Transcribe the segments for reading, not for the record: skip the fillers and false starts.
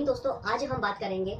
दोस्तों आज हम बात करेंगे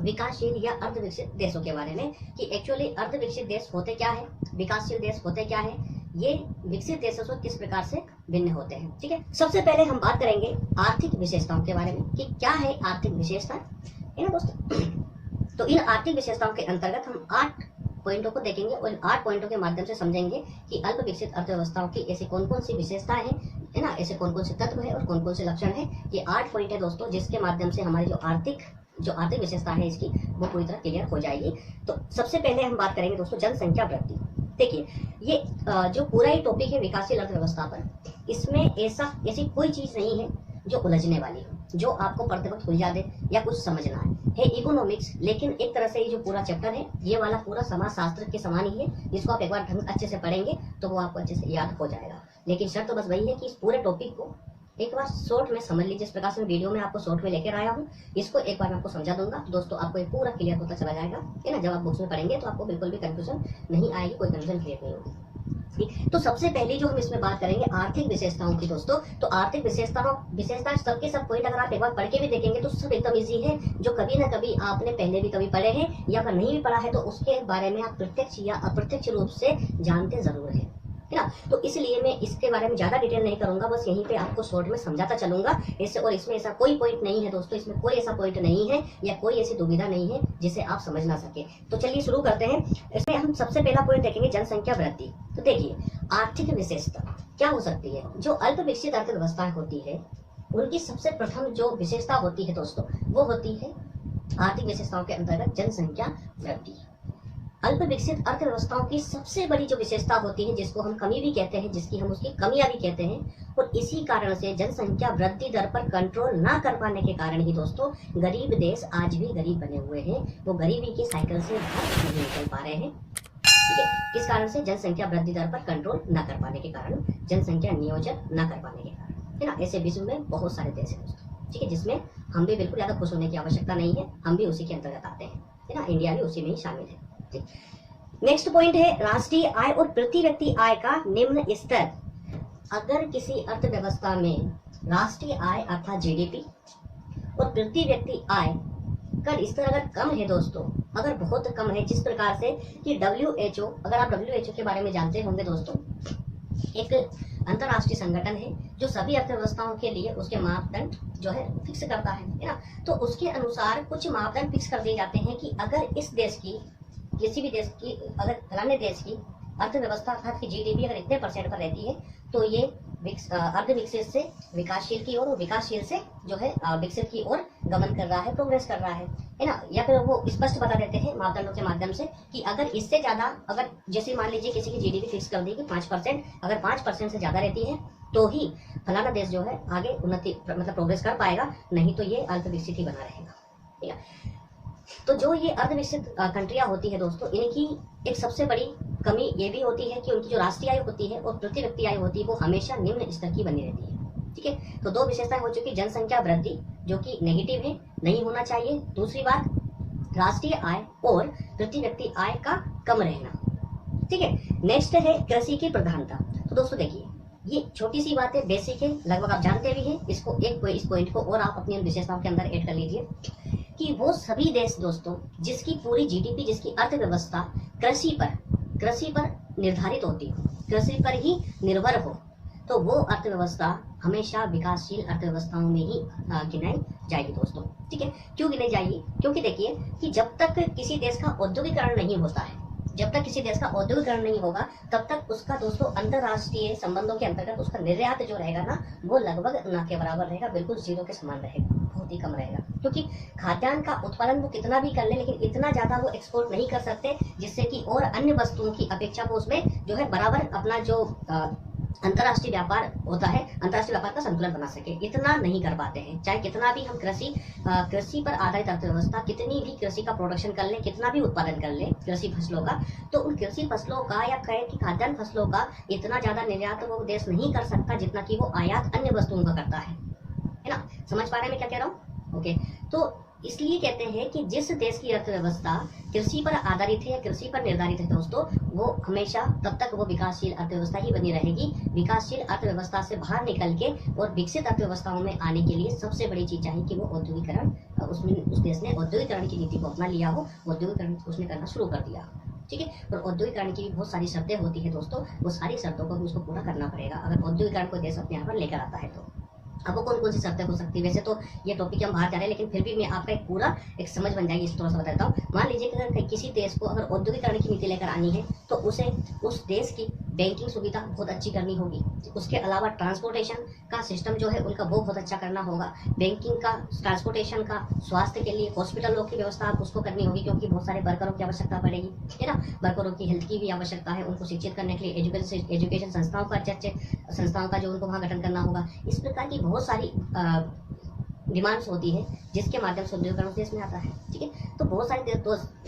विकासशील या अर्धविकसित देशों के बारे में कि एक्चुअली अर्धविकसित देश होते क्या है, विकासशील देश होते क्या है, ये विकसित देशों से किस प्रकार से भिन्न होते हैं। ठीक है, सबसे पहले हम बात करेंगे आर्थिक विशेषताओं के बारे में कि क्या है आर्थिक विशेषता है ना दोस्तों। तो इन आर्थिक विशेषताओं के अंतर्गत हम 8 पॉइंटों को देखेंगे और इन 8 पॉइंटों के माध्यम से समझेंगे कि अल्प विकसित अर्थव्यवस्थाओं की ऐसी कौन कौन सी विशेषताएं हैं, है ना, ऐसे कौन कौन से तत्व है और कौन कौन से लक्षण है। ये 8 पॉइंट है दोस्तों, जिसके माध्यम से हमारी जो आर्थिक विशेषता है इसकी वो पूरी तरह क्लियर हो जाएगी। तो सबसे पहले हम बात करेंगे दोस्तों जनसंख्या वृद्धि। देखिए ये जो पूरा ही टॉपिक है विकासशील अर्थव्यवस्था पर, इसमें ऐसी कोई चीज नहीं है जो उलझने वाली हो, जो आपको पढ़ते वक्त उलझा दे या कुछ समझना है इकोनॉमिक्स। लेकिन एक तरह से ये जो पूरा चैप्टर है ये वाला पूरा समाजशास्त्र के समान ही है, जिसको आप एक बार अच्छे से पढ़ेंगे तो वो आपको अच्छे से याद हो जाएगा। लेकिन शर्त तो बस वही है कि इस पूरे टॉपिक को एक बार शॉर्ट में समझ लीजिए। जिस प्रकार से वीडियो में आपको शॉर्ट में लेकर आया हूँ, इसको एक बार मैं आपको समझा दूंगा तो दोस्तों आपको ये पूरा क्लियर होता चला जाएगा, है ना। जब आप बुक्स में पढ़ेंगे तो आपको बिल्कुल भी कंफ्यूजन नहीं आएगी, कोई कंफ्यूजन क्रिएट नहीं होगी। तो सबसे पहली जो हम इसमें बात करेंगे आर्थिक विशेषताओं की दोस्तों। तो आर्थिक विशेषता सबके सब पॉइंट अगर आप एक बार पढ़ के भी देखेंगे तो सब एकदम इजी है, जो कभी ना कभी आपने पहले भी कभी पढ़े हैं या अगर नहीं भी पढ़ा है तो उसके बारे में आप प्रत्यक्ष या अप्रत्यक्ष रूप से जानते जरूर है ना। तो इसलिए मैं इसके बारे में ज्यादा डिटेल नहीं करूंगा, बस यहीं पे आपको शॉर्ट में समझाता चलूंगा इससे। और इसमें ऐसा कोई पॉइंट नहीं है दोस्तों, इसमें कोई ऐसा पॉइंट नहीं है या कोई ऐसी दुविधा नहीं है जिसे आप समझ ना सके। तो चलिए शुरू करते हैं। इसमें हम सबसे पहला पॉइंट देखेंगे जनसंख्या वृद्धि। तो देखिए आर्थिक विशेषता क्या हो सकती है। जो अल्प विकसित अर्थव्यवस्थाएं होती है उनकी सबसे प्रथम जो विशेषता होती है दोस्तों वो होती है आर्थिक विशेषताओं के अंतर्गत जनसंख्या वृद्धि। अल्प विकसित अर्थव्यवस्थाओं की सबसे बड़ी जो विशेषता होती है, जिसको हम कमी भी कहते हैं, जिसकी हम उसकी कमियां भी कहते हैं, और इसी कारण से जनसंख्या वृद्धि दर पर कंट्रोल ना कर पाने के कारण ही दोस्तों गरीब देश आज भी गरीब बने हुए हैं, वो गरीबी की साइकिल से बाहर नहीं निकल पा रहे हैं। ठीक है, किस कारण से? जनसंख्या वृद्धि दर पर कंट्रोल न कर पाने के कारण, जनसंख्या नियोजन न कर पाने के कारण, है ना। ऐसे विश्व में बहुत सारे देश हैं दोस्तों, ठीक है, जिसमें हम भी बिल्कुल ज्यादा खुश होने की आवश्यकता नहीं है, हम भी उसी के अंतर्गत आते हैं, है ना। इंडिया भी उसी में ही शामिल है। नेक्स्ट पॉइंट है राष्ट्रीय आय और प्रति व्यक्ति आय का निम्न स्तर। अगर किसी अर्थव्यवस्था में राष्ट्रीय आय अर्थात जीडीपी और प्रति व्यक्ति आय का स्तर अगर कम है दोस्तों, अगर बहुत कम है, जिस प्रकार से कि WHO, अगर आप WHO के बारे में जानते होंगे दोस्तों, एक अंतरराष्ट्रीय संगठन है जो सभी अर्थव्यवस्थाओं के लिए उसके मापदंड जो है फिक्स करता है ना। तो उसके अनुसार कुछ मापदंड फिक्स कर दिए जाते हैं कि अगर इस देश की, किसी भी देश की, अगर फलाने देश की अर्थव्यवस्था अर्थात की जीडीपी अगर इतने % पर रहती है तो ये अर्धविकसित से विकासशील की ओर और विकासशील से जो है विकसित की ओर गमन कर रहा है, प्रोग्रेस कर रहा है ना। या फिर वो स्पष्ट बता देते हैं मापदंडों के माध्यम से कि अगर इससे ज्यादा, अगर जैसे मान लीजिए किसी की जीडीपी फिक्स कर दी कि 5%, अगर 5% से ज्यादा रहती है तो ही फलाना देश जो है आगे उन्नति मतलब प्रोग्रेस कर पाएगा, नहीं तो ये अल्पविकसित ही बना रहेगा। ठीक है, तो जो ये अर्धविकसित कंट्रियां होती है दोस्तों, इनकी एक सबसे बड़ी कमी ये भी होती है कि उनकी जो राष्ट्रीय आय होती है और प्रति व्यक्ति आय होती है वो हमेशा निम्न स्तर की बनी रहती है। ठीक है, तो 2 विशेषताएं हो चुकी, जनसंख्या वृद्धि जो कि नेगेटिव है, नहीं होना चाहिए। दूसरी बात राष्ट्रीय आय और प्रति व्यक्ति आय का कम रहना। ठीक है, नेक्स्ट है कृषि की प्रधानता। तो दोस्तों देखिए ये छोटी सी बात है, बेसिक है, लगभग आप जानते भी हैं इसको। इस पॉइंट को और आप अपनी विशेषताओं के अंदर ऐड कर लीजिए कि वो सभी देश दोस्तों जिसकी पूरी जीडीपी, जिसकी अर्थव्यवस्था कृषि पर निर्धारित होती हो, कृषि पर ही निर्भर हो, तो वो अर्थव्यवस्था हमेशा विकासशील अर्थव्यवस्थाओं में ही गिनाई जाएगी दोस्तों। ठीक है, क्यों गिनाई जाएगी? क्योंकि देखिए कि जब तक किसी देश का औद्योगिकरण नहीं होता है, जब तक किसी देश का औद्योगिकरण नहीं होगा तब तक उसका दोस्तों अंतरराष्ट्रीय संबंधों के अंतर्गत उसका निर्यात जो रहेगा ना वो लगभग ना के बराबर रहेगा, बिल्कुल 0 के समान रहेगा, बहुत ही कम रहेगा। क्योंकि खाद्यान्न का उत्पादन वो कितना भी कर ले लेकिन इतना ज्यादा वो एक्सपोर्ट नहीं कर सकते जिससे कि और अन्य वस्तुओं की अपेक्षा वो उसमें जो है बराबर अपना जो अंतर्राष्ट्रीय व्यापार होता है, अंतर्राष्ट्रीय व्यापार का संतुलन बना सके, इतना नहीं कर पाते हैं। चाहे कितना भी हम कृषि पर आधारित अर्थव्यवस्था, कितनी भी कृषि का प्रोडक्शन कर ले, कितना भी उत्पादन कर ले कृषि फसलों का, तो उन कृषि फसलों का या कहे कि खाद्यान्न फसलों का इतना ज्यादा निर्यात वो देश नहीं कर सकता जितना कि वो आयात अन्य वस्तुओं का करता है ना। समझ पा रहे हैं मैं क्या कह रहा हूँ? ओके, तो इसलिए कहते हैं कि जिस देश की अर्थव्यवस्था कृषि पर आधारित है या कृषि पर निर्धारित है दोस्तों, वो हमेशा तब तक वो विकासशील अर्थव्यवस्था ही बनी रहेगी। विकासशील अर्थव्यवस्था से बाहर निकल के और विकसित अर्थव्यवस्थाओं में आने के लिए सबसे बड़ी चीज चाहिए कि वो औद्योगिकरण, उसमें उस देश ने औद्योगिकरण की नीति को अपना लिया हो, औद्योगिकरण उसने करना शुरू कर दिया। ठीक है, और औद्योगिकरण की भी बहुत सारी शर्तें होती है दोस्तों, वो सारी शर्तों को भी उसको पूरा करना पड़ेगा अगर औद्योगिकरण को देश अपने यहाँ पर लेकर आता है तो। अब वो कौन कौन सी शर्तें हो सकती है, वैसे तो ये टॉपिक हम बाहर जा रहे हैं, लेकिन फिर भी मैं आपका एक पूरा एक समझ बन जाएगी, इस थोड़ा सा बताता हूँ। मान लीजिए कि अगर किसी देश को अगर औद्योगिकरण की नीति लेकर आनी है तो उसे उस देश की बैंकिंग सुविधा बहुत अच्छी करनी होगी। उसके अलावा ट्रांसपोर्टेशन का सिस्टम जो है उनका वो बहुत अच्छा करना होगा। बैंकिंग का, ट्रांसपोर्टेशन का, स्वास्थ्य के लिए हॉस्पिटलों की व्यवस्था आप उसको करनी होगी, क्योंकि बहुत सारे वर्करों की आवश्यकता पड़ेगी, है ना। वर्करों की हेल्थ की भी आवश्यकता है, उनको शिक्षित करने के लिए एजुकेशन संस्थाओं का, अच्छे संस्थाओं का जो उनको वहाँ गठन करना होगा। इस प्रकार की बहुत सारी डिमांड्स होती है जिसके माध्यम से औद्योगिकरण उस देश में आता है। ठीक है, तो बहुत सारे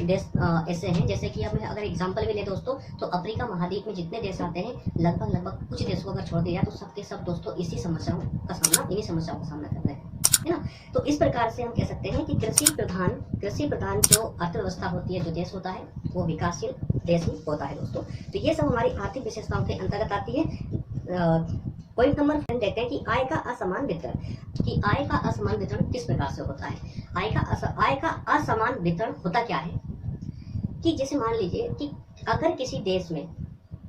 देश ऐसे हैं, जैसे कि अब मैं अगर एग्जांपल भी ले दोस्तों, तो अफ्रीका महाद्वीप में जितने देश आते हैं लगभग कुछ देशों को अगर छोड़ दिया तो सबके सब दोस्तों इन्हीं समस्याओं का सामना कर रहे हैं, है ना। तो इस प्रकार से हम कह सकते हैं कि कृषि प्रधान जो अर्थव्यवस्था होती है, जो देश होता है, वो विकासशील देश ही होता है दोस्तों। तो ये सब हमारी आर्थिक विशेषताओं के अंतर्गत आती है। पॉइंट नंबर 10 कहते हैं कि आय का असमान वितरण, कि आय का असमान वितरण किस प्रकार से होता है। आय का असमान वितरण होता क्या है कि जैसे मान लीजिए कि अगर किसी देश में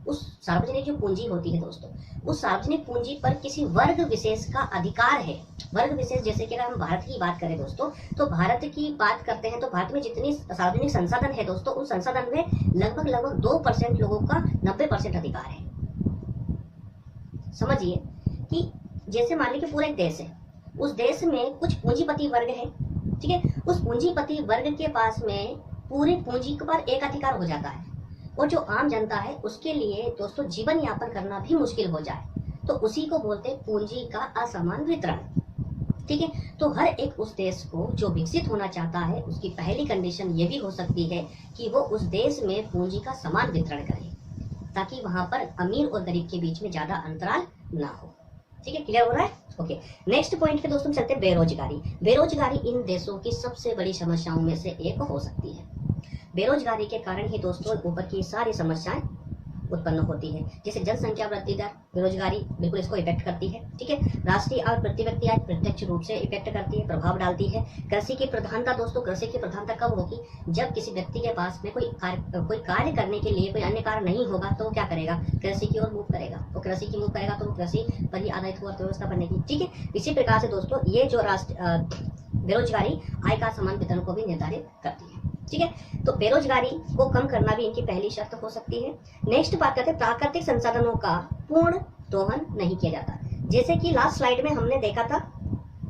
उस सार्वजनिक जो पूंजी होती है दोस्तों, उस सार्वजनिक पूंजी पर किसी वर्ग विशेष का अधिकार है। वर्ग विशेष, जैसे कि अगर हम भारत की बात करें दोस्तों, तो भारत की बात करते हैं तो भारत में जितनी सार्वजनिक संसाधन है दोस्तों, उस संसाधन में लगभग 2% लोगों का 90% अधिकार है। समझिए कि जैसे मान लीजिए पूरा एक देश है, उस देश में कुछ पूंजीपति वर्ग है, ठीक है। उस पूंजीपति वर्ग के पास में पूरी पूंजी पर एक अधिकार हो जाता है, और जो आम जनता है उसके लिए दोस्तों जीवन यापन करना भी मुश्किल हो जाए, तो उसी को बोलते हैं पूंजी का असमान वितरण। ठीक है, तो हर एक उस देश को जो विकसित होना चाहता है, उसकी पहली कंडीशन ये भी हो सकती है कि वो उस देश में पूंजी का समान वितरण करे, ताकि वहां पर अमीर और गरीब के बीच में ज्यादा अंतराल ना हो। ठीक है, क्लियर हो रहा है? ओके, नेक्स्ट पॉइंट पे दोस्तों चलते हैं बेरोजगारी। बेरोजगारी इन देशों की सबसे बड़ी समस्याओं में से एक हो सकती है। बेरोजगारी के कारण ही दोस्तों ऊपर की सारी समस्याएं उत्पन्न होती है, जैसे जनसंख्या वृद्धि दर, बेरोजगारी बिल्कुल इसको इफेक्ट करती है। ठीक है, राष्ट्रीय और प्रति व्यक्ति आय प्रत्यक्ष रूप से इफेक्ट करती है, प्रभाव डालती है। कृषि की प्रधानता दोस्तों, कृषि की प्रधानता कब होगी? जब किसी व्यक्ति के पास में कोई कार्य करने के लिए कोई अन्य कार्य नहीं होगा तो वो क्या करेगा? कृषि की ओर मूव करेगा, वो कृषि की मूव करेगा तो वो कृषि पर ही आधारित हो अर्थव्यवस्था बनने की। ठीक है, इसी प्रकार से दोस्तों ये जो बेरोजगारी आय का समान वितरण को भी निर्धारित करती है। ठीक है, तो बेरोजगारी को कम करना भी इनकी पहली शर्त हो सकती है। नेक्स्ट बात करते हैं, प्राकृतिक संसाधनों का पूर्ण दोहन नहीं किया जाता। जैसे कि लास्ट स्लाइड में हमने देखा था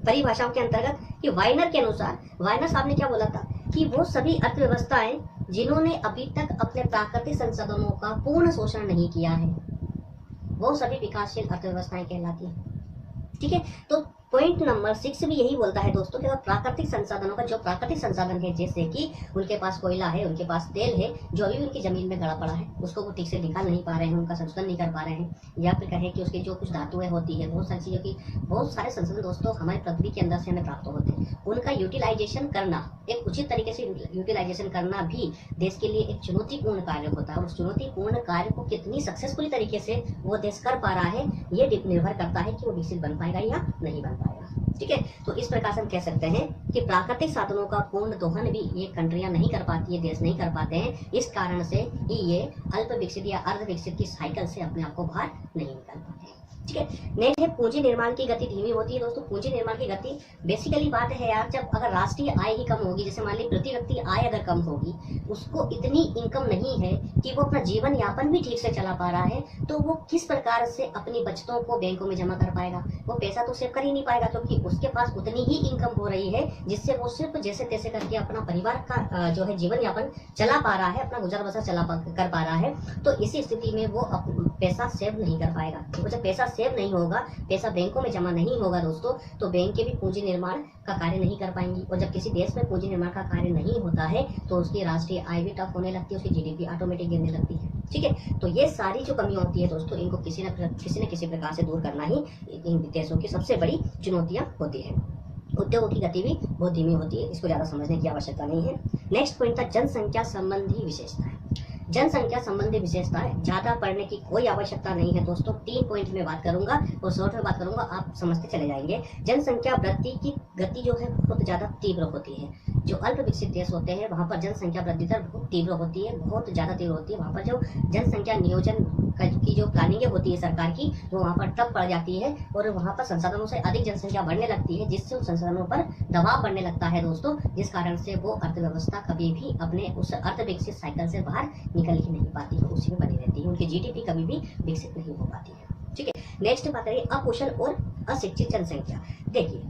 परिभाषाओं के अंतर्गत कि वाइनर के अनुसार, वाइनर साहब ने क्या बोला था कि वो सभी अर्थव्यवस्थाएं जिन्होंने अभी तक अपने प्राकृतिक संसाधनों का पूर्ण शोषण नहीं किया है, वो सभी विकासशील अर्थव्यवस्थाएं कहलाती है। ठीक है, तो पॉइंट नंबर 6 भी यही बोलता है दोस्तों कि प्राकृतिक संसाधनों का, जो प्राकृतिक संसाधन है, जैसे कि उनके पास कोयला है, उनके पास तेल है, जो अभी उनकी जमीन में गड़ा पड़ा है, उसको वो ठीक से निकाल नहीं पा रहे हैं, उनका संशोधन नहीं कर पा रहे हैं, या फिर कहें कि उसकी जो कुछ धातुएं होती है, बहुत सारी चीजों की, बहुत सारे संसाधन दोस्तों हमारी पृथ्वी के अंदर से हमें प्राप्त होते हैं, उनका यूटिलाइजेशन करना, एक उचित तरीके से यूटिलाइजेशन करना भी देश के लिए एक चुनौतीपूर्ण कार्य होता है। और उस चुनौतीपूर्ण कार्य को कितनी सक्सेसफुली तरीके से वो देश कर पा रहा है, ये निर्भर करता है कि वो विकसित बन पाएगा या नहीं बन पाएगा। ठीक है, तो इस प्रकार से हम कह सकते हैं कि प्राकृतिक साधनों का पूर्ण दोहन भी ये कंट्रियां नहीं कर पाती है, देश नहीं कर पाते हैं। इस कारण से ही ये अल्प विकसित या अर्ध विकसित की साइकिल से अपने आप को बाहर नहीं निकाल पाते हैं। ठीक है, नेक्स्ट है पूंजी निर्माण की गति धीमी होती है दोस्तों। पूंजी निर्माण की गति बेसिकली बात है यार, जब अगर राष्ट्रीय आय ही कम होगी, जैसे मान ली प्रति व्यक्ति आय अगर कम होगी, उसको इतनी इनकम नहीं है कि वो अपना जीवन यापन भी ठीक से चला पा रहा है, तो वो किस प्रकार से अपनी बचतों को बैंकों में जमा कर पाएगा? वो पैसा तो सेव कर ही नहीं पाएगा, क्योंकि उसके पास उतनी ही इनकम हो रही है जिससे वो सिर्फ जैसे तैसे करके अपना परिवार का जो है जीवन यापन चला पा रहा है, अपना गुजर बसर कर पा रहा है। तो इसी स्थिति में वो पैसा सेव नहीं कर पाएगा। तो जब पैसा सेव नहीं होगा, पैसा बैंकों में जमा नहीं होगा दोस्तों, तो बैंक के भी पूंजी निर्माण का कार्य नहीं कर पाएंगी। और जब किसी देश में पूंजी निर्माण का कार्य नहीं होता है तो उसकी राष्ट्रीय आय भी टफ होने लगती है, उसकी जीडीपी ऑटोमेटिक गिरने लगती है। ठीक है, तो ये सारी जो कमियां होती है दोस्तों, इनको किसी न किसी प्रकार से दूर करना ही इन देशों की सबसे बड़ी चुनौतियां होती है। उद्योगों की गति भी बहुत धीमी होती है, इसको ज़्यादा समझने की आवश्यकता नहीं है। नेक्स्ट पॉइंट था जनसंख्या संबंधी विशेषताएं। जनसंख्या संबंधी विशेषताएं ज़्यादा पढ़ने की कोई आवश्यकता नहीं है दोस्तों, 3 पॉइंट में बात करूंगा और शॉर्ट में बात करूंगा, आप समझते चले जाएंगे। जनसंख्या वृद्धि की गति जो है बहुत ज़्यादा तीव्र होती है। जो अल्प विकसित देश होते हैं वहाँ पर जनसंख्या वृद्धि दर बहुत तीव्र होती है, बहुत ज़्यादा तीव्र होती है। वहाँ पर जो जनसंख्या नियोजन की जो प्लानिंग होती है सरकार की, वो वहाँ पर ठप पड़ जाती है और वहाँ पर संसाधनों से अधिक जनसंख्या बढ़ने लगती है, जिससे उन संसाधनों पर दबाव बढ़ने लगता है दोस्तों, जिस कारण से वो अर्थव्यवस्था कभी भी अपने उस अर्ध विकसित साइकिल से बाहर निकल ही नहीं पाती है, उसी में बनी रहती है। उनकी जीडीपी कभी भी विकसित नहीं हो पाती है। ठीक है, नेक्स्ट बात करिए अकुशल और अशिक्षित जनसंख्या। देखिए,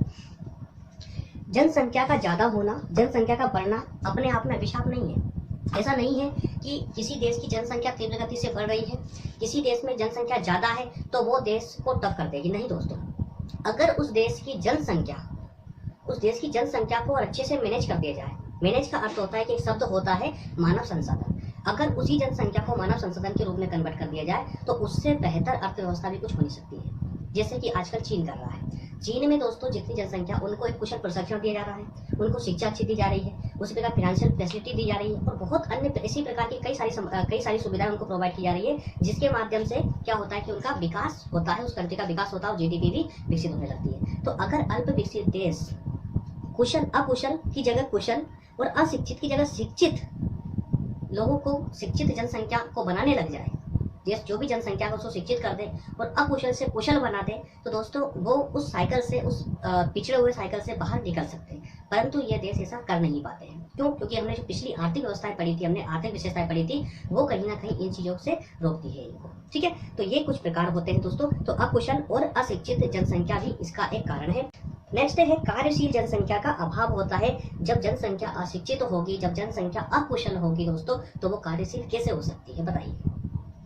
जनसंख्या का ज्यादा होना, जनसंख्या का बढ़ना अपने आप में अभिशाप नहीं है। ऐसा नहीं है कि किसी देश की जनसंख्या तीव्र गति से बढ़ रही है, किसी देश में जनसंख्या ज्यादा है तो वो देश को टफ कर देगी, नहीं दोस्तों। अगर उस देश की जनसंख्या को अच्छे से मैनेज कर दिया जाए, मैनेज का अर्थ होता है कि एक शब्द होता है मानव संसाधन, अगर उसी जनसंख्या को मानव संसाधन के रूप में कन्वर्ट कर दिया जाए तो उससे बेहतर अर्थव्यवस्था भी कुछ हो नहीं सकती है, जैसे कि आजकल चीन कर रहा है। चीन में दोस्तों जितनी जनसंख्या, उनको एक कुशल प्रशिक्षण दिया जा रहा है, उनको शिक्षा अच्छी दी जा रही है, उसी प्रकार फाइनेंशियल फैसिलिटी दी जा रही है और बहुत अन्य इसी प्रकार की कई सारी सुविधाएं उनको प्रोवाइड की जा रही है, जिसके माध्यम से क्या होता है कि उनका विकास होता है, उस कंट्री का विकास होता है और जीडीपी भी विकसित होने लगती है। तो अगर अल्प विकसित देश अकुशल की जगह कुशल और अशिक्षित की जगह शिक्षित लोगों को, शिक्षित जनसंख्या को बनाने लग जाए, देश जो भी जनसंख्या है उसको शिक्षित कर दे और अकुशल से कुशल बना दे, तो दोस्तों वो उस साइकिल से, उस पिछड़े हुए साइकिल से बाहर निकल सकते हैं। परंतु ये देश ऐसा कर नहीं पाते हैं। क्यों? क्योंकि हमने जो पिछली आर्थिक व्यवस्थाएं पढ़ी थी, हमने आर्थिक विशेषताएं पढ़ी थी, वो कहीं ना कहीं इन चीजों से रोकती है इनको। ठीक है, तो ये कुछ प्रकार होते हैं दोस्तों। तो अकुशल और अशिक्षित जनसंख्या भी इसका एक कारण है। नेक्स्ट है कार्यशील जनसंख्या का अभाव होता है। जब जनसंख्या अशिक्षित होगी, जब जनसंख्या अकुशल होगी दोस्तों, तो वो कार्यशील कैसे हो सकती है, बताइए।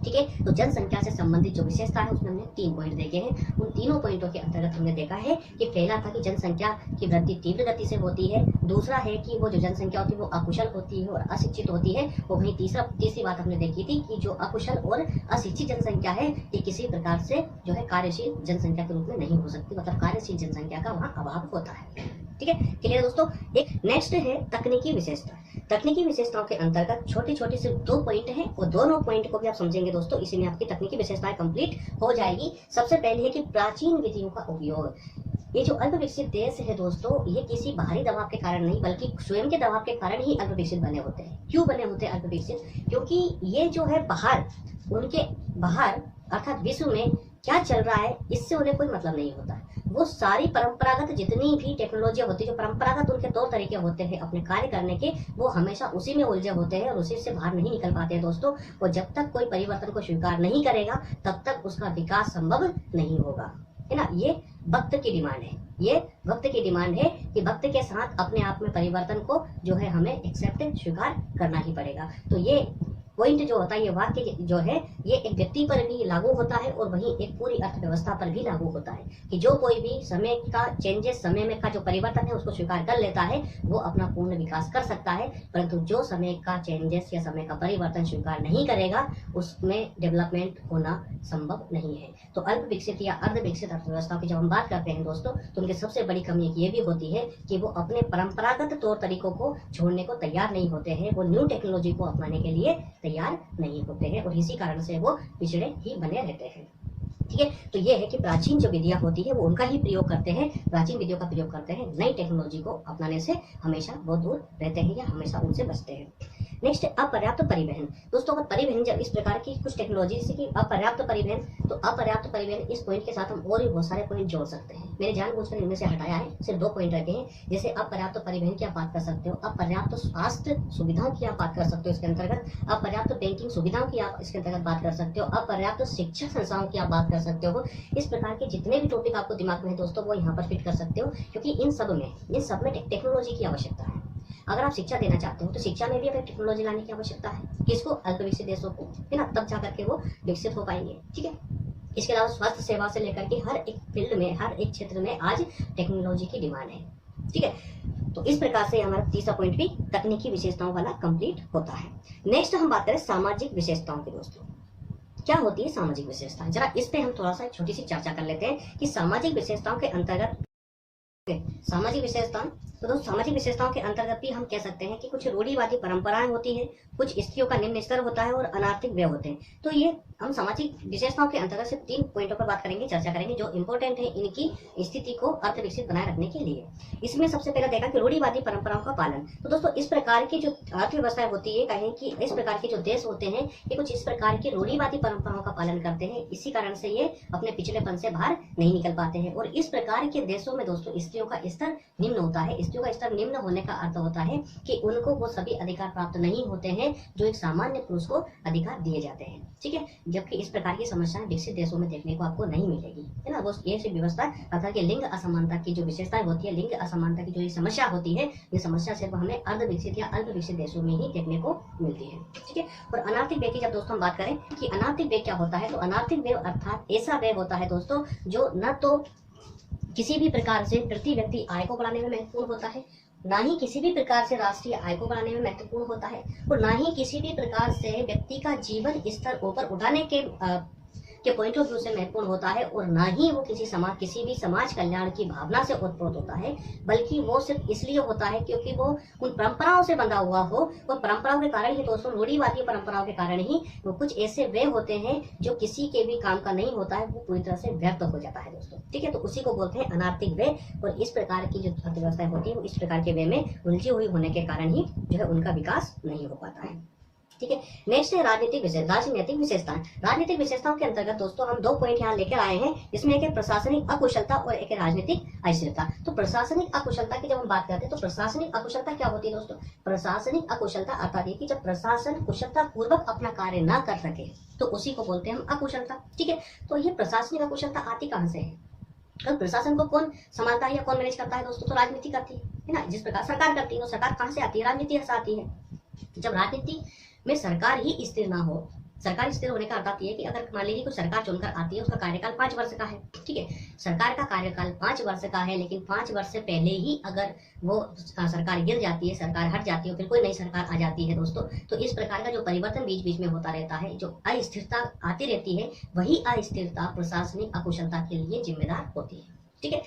ठीक है, तो जनसंख्या से संबंधित जो विशेषता है उसमें हमने 3 पॉइंट देखे हैं। उन तीनों पॉइंटों के अंतर्गत हमने देखा है कि पहला था कि जनसंख्या की वृद्धि तीव्र गति से होती है, दूसरा है कि वो जो जनसंख्या होती है वो अकुशल होती है और अशिक्षित होती है, और वहीं तीसरी बात हमने देखी थी कि जो अकुशल और अशिक्षित जनसंख्या है ये किसी प्रकार से जो है कार्यशील जनसंख्या के रूप में नहीं हो सकती, मतलब कार्यशील जनसंख्या का वहाँ अभाव होता है। ठीक है, क्लियर दोस्तों। एक नेक्स्ट है तकनीकी विशेषता। तकनीकी विशेषताओं के अंतर्गत छोटी छोटी सिर्फ 2 पॉइंट हैं और दोनों पॉइंट को भी आप समझेंगे दोस्तों, इसी में आपकी तकनीकी विशेषताएं कंप्लीट हो जाएगी। सबसे पहले है कि प्राचीन विधियों का उपयोग। ये जो अल्प विकसित देश है दोस्तों, ये किसी बाहरी दबाव के कारण नहीं बल्कि स्वयं के दबाव के कारण ही अल्प विकसित बने होते हैं। क्यों बने होते हैं अल्प विकसित? क्योंकि ये जो है उनके बाहर अर्थात विश्व में क्या चल रहा है इससे उन्हें कोई मतलब नहीं होता है। वो सारी परंपरागत जितनी भी टेक्नोलॉजी होती है, जो परंपरागत उनके तौर तरीके होते हैं अपने कार्य करने के, वो हमेशा उसी में उलझे होते हैं और उसी से बाहर नहीं निकल पाते हैं दोस्तों। और जब तक कोई परिवर्तन को स्वीकार नहीं करेगा तब तक उसका विकास संभव नहीं होगा, है ना। ये वक्त की डिमांड है, ये वक्त की डिमांड है कि वक्त के साथ अपने आप में परिवर्तन को जो है हमें एक्सेप्ट स्वीकार करना ही पड़ेगा। तो ये पॉइंट जो होता है, ये वाक्य जो है ये एक व्यक्ति पर भी लागू होता है और वहीं एक पूरी अर्थव्यवस्था पर भी लागू होता है कि जो कोई भी समय का चेंजेस, समय में का जो परिवर्तन है उसको स्वीकार कर लेता है वो अपना पूर्ण विकास कर सकता है, परंतु जो समय का चेंजेस या समय का परिवर्तन स्वीकार नहीं करेगा उसमें डेवलपमेंट होना संभव नहीं है। तो अल्प विकसित या अर्ध विकसित अर्थव्यवस्था की जब हम बात करते हैं दोस्तों, तो उनकी सबसे बड़ी कमी ये भी होती है कि वो अपने परंपरागत तौर तरीकों को छोड़ने को तैयार नहीं होते हैं, वो न्यू टेक्नोलॉजी को अपनाने के लिए तैयार नहीं होते हैं और इसी कारण से वो पिछड़े ही बने रहते हैं। ठीक है, तो ये है कि प्राचीन जो विधियां होती है वो उनका ही प्रयोग करते हैं, प्राचीन विधियों का प्रयोग करते हैं, नई टेक्नोलॉजी को अपनाने से हमेशा बहुत दूर रहते हैं या हमेशा उनसे बचते हैं। नेक्स्ट अपर्याप्त परिवहन। दोस्तों अगर परिवहन जब इस प्रकार की कुछ टेक्नोलॉजी जैसे कि अपर्याप्त परिवहन, तो अपर्याप्त परिवहन इस पॉइंट के साथ हम और भी बहुत सारे पॉइंट जोड़ सकते हैं। मैंने जानबूझकर इनमें से हटाया है, सिर्फ 2 पॉइंट रखे हैं। जैसे अपर्याप्त परिवहन की आप बात कर सकते हो, अपर्याप्त स्वास्थ्य सुविधाओं की आप बात कर सकते हो इसके अंतर्गत, अपर्याप्त बैंकिंग सुविधाओं की आप इसके अंतर्गत बात कर सकते हो, अपर्याप्त शिक्षा संस्थाओं की आप बात कर सकते हो। इस प्रकार के जितने भी टॉपिक आपको दिमाग में है दोस्तों वो यहाँ पर फिट कर सकते हो, क्योंकि इन सब में टेक्नोलॉजी की आवश्यकता है। अगर आप शिक्षा देना चाहते हो तो शिक्षा में भी अगर टेक्नोलॉजी लाने की आवश्यकता है, किसको? अल्प विकसित देशों को, है ना, तब जाकर के वो विकसित हो पाएंगे। ठीक है, इसके अलावा स्वास्थ्य सेवा से लेकर के हर एक फील्ड में, हर एक क्षेत्र में आज टेक्नोलॉजी की डिमांड है। ठीक है, तो इस प्रकार से हमारा तीसरा पॉइंट भी तकनीकी विशेषताओं वाला कंप्लीट होता है। नेक्स्ट हम बात करें सामाजिक विशेषताओं की। दोस्तों क्या होती है सामाजिक विशेषता? जरा इस पे हम थोड़ा सा छोटी सी चर्चा कर लेते हैं कि सामाजिक विशेषताओं के अंतर्गत सामाजिक विशेषता। तो दोस्तों सामाजिक विशेषताओं के अंतर्गत भी हम कह सकते हैं कि कुछ रूढ़िवादी परंपराएं होती हैं, कुछ स्त्रियों का निम्न स्तर होता है और अनार्थिक व्यय होते हैं। तो ये हम सामाजिक विशेषताओं के अंतर्गत सिर्फ 3 पॉइंटों पर बात करेंगे, चर्चा करेंगे जो इंपॉर्टेंट है इनकी स्थिति को अर्थ विकसित बनाए रखने के लिए। इसमें सबसे पहले देखा कि रूढ़िवादी परंपराओं का पालन। तो दोस्तों इस प्रकार की जो अर्थव्यवस्थाएं होती है, कहें कि इस प्रकार के जो देश होते हैं ये कुछ इस प्रकार की रूढ़िवादी परंपराओं का पालन करते हैं, इसी कारण से ये अपने पिछलेपन से बाहर नहीं निकल पाते हैं। और इस प्रकार के देशों में दोस्तों स्त्रियों का स्तर निम्न होता है। स्त्रियों का स्तर निम्न होने का अर्थ होता है कि उनको वो सभी अधिकार प्राप्त नहीं होते हैं जो एक सामान्य पुरुष को अधिकार दिए जाते हैं, ठीक है। जबकि इस प्रकार की समस्याएं विकसित देशों में देखने को आपको नहीं मिलेगी, है ना। वो ये सी व्यवस्था अर्थात कि लिंग असमानता की जो विशेषताएं होती है, लिंग असमानता की जो ये समस्या होती है, ये समस्या सिर्फ हमें अर्ध विकसित या अल्प विकसित देशों में ही देखने को मिलती है, ठीक है। और अनार्थिक व्यय की जब दोस्तों हम बात करें कि अनार्थिक व्यय क्या होता है, तो अनार्थिक व्यय अर्थात ऐसा व्यय होता है दोस्तों जो न तो किसी भी प्रकार से प्रति व्यक्ति आय को बढ़ाने में महत्वपूर्ण होता है, ना ही किसी भी प्रकार से राष्ट्रीय आय को बढ़ाने में महत्वपूर्ण होता है, और ना ही किसी भी प्रकार से व्यक्ति का जीवन स्तर ऊपर उठाने के पॉइंट ऑफ व्यू से महत्वपूर्ण होता है, और ना ही वो किसी भी समाज कल्याण की भावना से उत्पन्न होता है, बल्कि वो सिर्फ इसलिए होता है क्योंकि वो उन परंपराओं से बंधा हुआ हो। और परंपराओं के कारण ही दोस्तों, रूढ़िवादी परंपराओं के कारण ही वो कुछ ऐसे व्यय होते हैं जो किसी के भी काम का नहीं होता है, वो पूरी तरह से व्यर्थ हो जाता है दोस्तों, ठीक है। तो उसी को बोलते हैं अनार्थिक व्यय। और इस प्रकार की जो अर्थव्यवस्थाएं होती है वो इस प्रकार के व्यय में उलझी हुई होने के कारण ही जो है उनका विकास नहीं हो पाता है, ठीक है। नेक्स्ट है राजनीतिक विशेषताएं। राजनीतिक विशेषताओं के अंतर्गत दोस्तों हम 2 पॉइंट यहाँ लेकर आए हैं, इसमें एक है प्रशासनिक अकुशलता और एक है राजनीतिक अस्थिरता। तो प्रशासनिक अकुशलता की जब हम बात करते हैं तो प्रशासनिक अकुशलता क्या होती है दोस्तों? प्रशासनिक अकुशलता अर्थात ये कि जब प्रशासन कुशलता पूर्वक अपना कार्य न कर सके तो उसी को बोलते हैं हम अकुशलता, ठीक है। तो ये प्रशासनिक अकुशलता आती कहाँ से है? तो प्रशासन को कौन संभालता है या कौन मैनेज करता है दोस्तों? तो राजनीति करती है ना। जिस प्रकार सरकार करती है, तो सरकार कहाँ से आती है? राजनीति से आती है। जब राजनीति में सरकार ही स्थिर ना हो, सरकार स्थिर होने का अर्थ ये कि अगर मान लीजिए कोई सरकार चुनकर आती है, उसका कार्यकाल 5 वर्ष का है, ठीक है। सरकार का कार्यकाल 5 वर्ष का है, लेकिन 5 वर्ष से पहले ही अगर वो सरकार गिर जाती है, सरकार हट जाती है, फिर कोई नई सरकार आ जाती है दोस्तों, तो इस प्रकार का जो परिवर्तन बीच बीच में होता रहता है, जो अस्थिरता आती रहती है, वही अस्थिरता प्रशासनिक अकुशलता के लिए जिम्मेदार होती है, ठीक है।